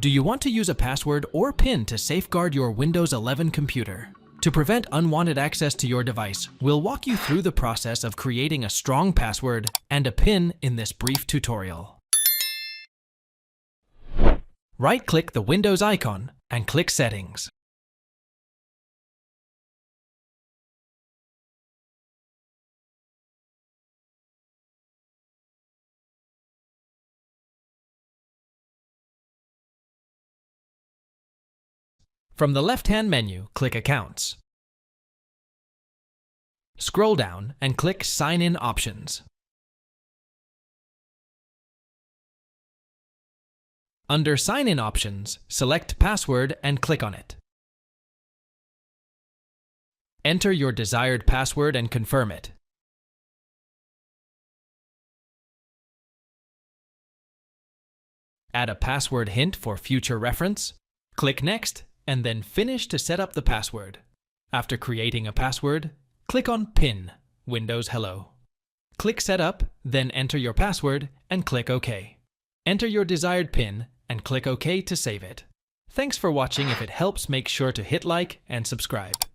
Do you want to use a password or PIN to safeguard your Windows 11 computer? To prevent unwanted access to your device, we'll walk you through the process of creating a strong password and a PIN in this brief tutorial. Right-click the Windows icon and click Settings. From the left-hand menu, click Accounts. Scroll down and click Sign In Options. Under Sign In Options, select Password and click on it. Enter your desired password and confirm it. Add a password hint for future reference. Click Next, and then Finish to set up the password. After creating a password, click on PIN, Windows Hello. Click Setup, then enter your password and click OK. Enter your desired PIN and click OK to save it. Thanks for watching. If it helps, make sure to hit like and subscribe.